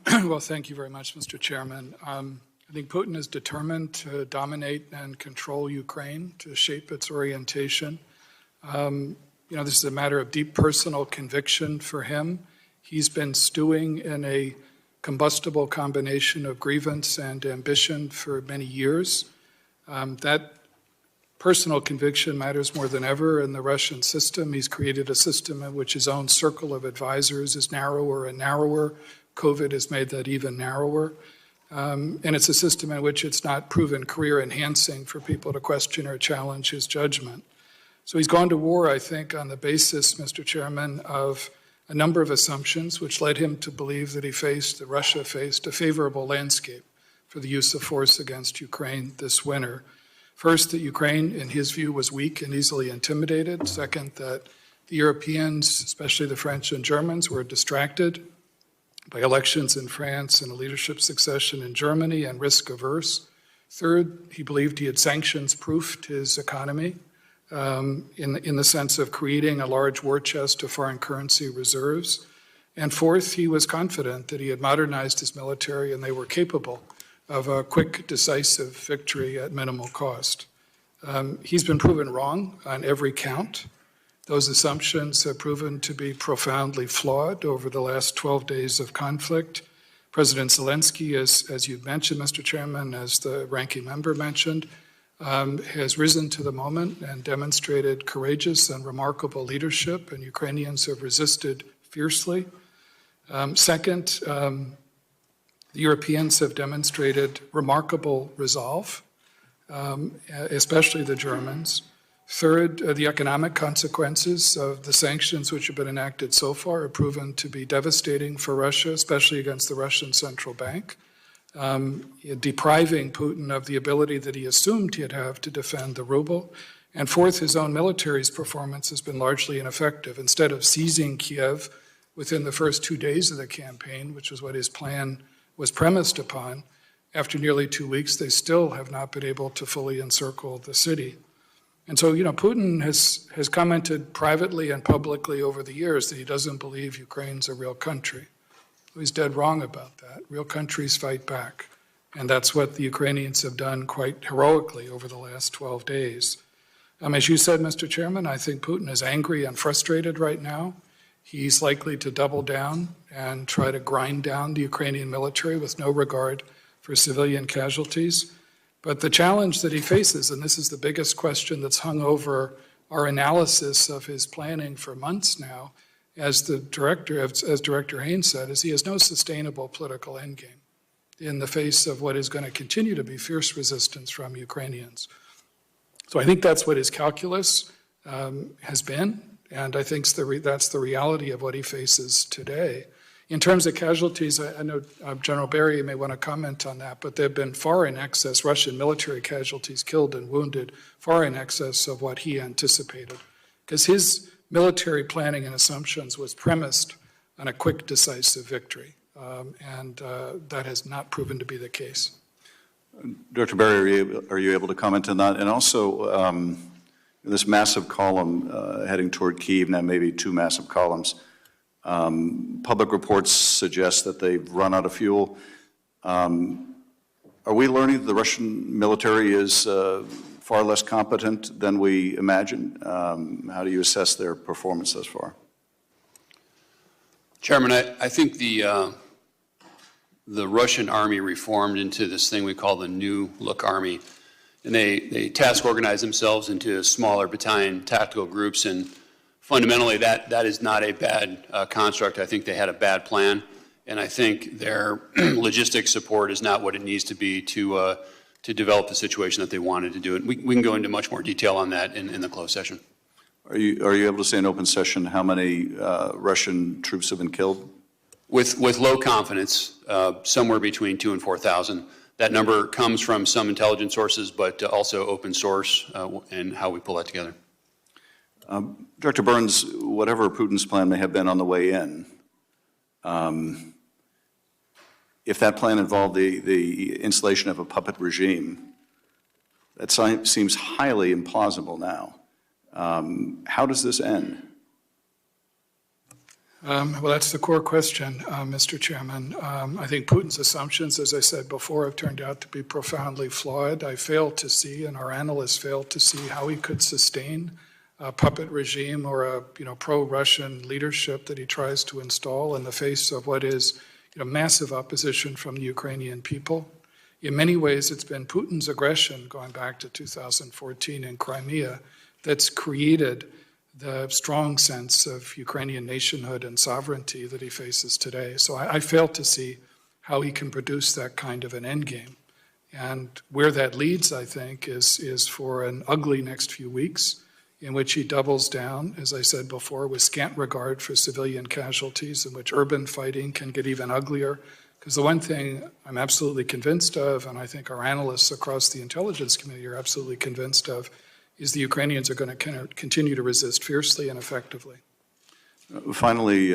Well, thank you very much, Mr. Chairman. I think Putin is determined to dominate and control Ukraine, to shape its orientation. This is a matter of deep personal conviction for him. He's been stewing in a combustible combination of grievance and ambition for many years. That personal conviction matters more than ever in the Russian system. He's created a system in which his own circle of advisors is narrower and narrower. COVID has made that even narrower. And it's a system in which it's not proven career enhancing for people to question or challenge his judgment. So he's gone to war, I think, on the basis, Mr. Chairman, of a number of assumptions which led him to believe that Russia faced a favorable landscape for the use of force against Ukraine this winter. First, that Ukraine, in his view, was weak and easily intimidated. Second, that the Europeans, especially the French and Germans, were distracted by elections in France and a leadership succession in Germany and risk averse. Third, he believed he had sanctions-proofed his economy in the sense of creating a large war chest of foreign currency reserves. And fourth, he was confident that he had modernized his military and they were capable of a quick, decisive victory at minimal cost. He's been proven wrong on every count. Those assumptions have proven to be profoundly flawed over the last 12 days of conflict. President Zelensky, as you mentioned, Mr. Chairman, as the ranking member mentioned, has risen to the moment and demonstrated courageous and remarkable leadership, and Ukrainians have resisted fiercely. Second, the Europeans have demonstrated remarkable resolve, especially the Germans. Third, the economic consequences of the sanctions which have been enacted so far are proven to be devastating for Russia, especially against the Russian central bank, depriving Putin of the ability that he assumed he'd have to defend the ruble. And fourth, his own military's performance has been largely ineffective. Instead of seizing Kiev within the first 2 days of the campaign, which was what his plan was premised upon, after nearly 2 weeks, they still have not been able to fully encircle the city. And so, Putin has commented privately and publicly over the years that he doesn't believe Ukraine's a real country. He's dead wrong about that. Real countries fight back. And that's what the Ukrainians have done quite heroically over the last 12 days. As you said, Mr. Chairman, I think Putin is angry and frustrated right now. He's likely to double down and try to grind down the Ukrainian military with no regard for civilian casualties. But the challenge that he faces, and this is the biggest question that's hung over our analysis of his planning for months now, as Director Haynes said, is he has no sustainable political endgame in the face of what is going to continue to be fierce resistance from Ukrainians. So I think that's what his calculus has been, and I think that's the reality of what he faces today. In terms of casualties, I know General Barry may want to comment on that, but there have been far in excess, Russian military casualties killed and wounded, far in excess of what he anticipated. Because his military planning and assumptions was premised on a quick, decisive victory, and that has not proven to be the case. Director Barry, are you able to comment on that? And also, this massive column heading toward Kyiv, now maybe two massive columns, public reports suggest that they've run out of fuel. Are we learning that the Russian military is far less competent than we imagined? How do you assess their performance thus far? Chairman, I think the Russian army reformed into this thing we call the New Look Army, and they task organize themselves into smaller battalion tactical groups, and fundamentally that is not a bad construct. I think they had a bad plan, and I think their logistics support is not what it needs to be to develop the situation that they wanted to do. And we can go into much more detail on that in the closed session. Are you able to say in open session how many Russian troops have been killed? With low confidence, somewhere between 2,000 and 4,000. That number comes from some intelligence sources, but also open source and how we pull that together. Director Burns, whatever Putin's plan may have been on the way in, if that plan involved the installation of a puppet regime, that seems highly implausible now. How does this end? Well, that's the core question, Mr. Chairman. I think Putin's assumptions, as I said before, have turned out to be profoundly flawed. I failed to see, and our analysts failed to see, how he could sustain a puppet regime or a pro-Russian leadership that he tries to install in the face of what is massive opposition from the Ukrainian people. In many ways, it's been Putin's aggression going back to 2014 in Crimea that's created the strong sense of Ukrainian nationhood and sovereignty that he faces today. So I fail to see how he can produce that kind of an endgame. And where that leads, I think, is for an ugly next few weeks in which he doubles down, as I said before, with scant regard for civilian casualties, in which urban fighting can get even uglier. Because the one thing I'm absolutely convinced of, and I think our analysts across the intelligence community are absolutely convinced of, is the Ukrainians are going to continue to resist fiercely and effectively. Finally,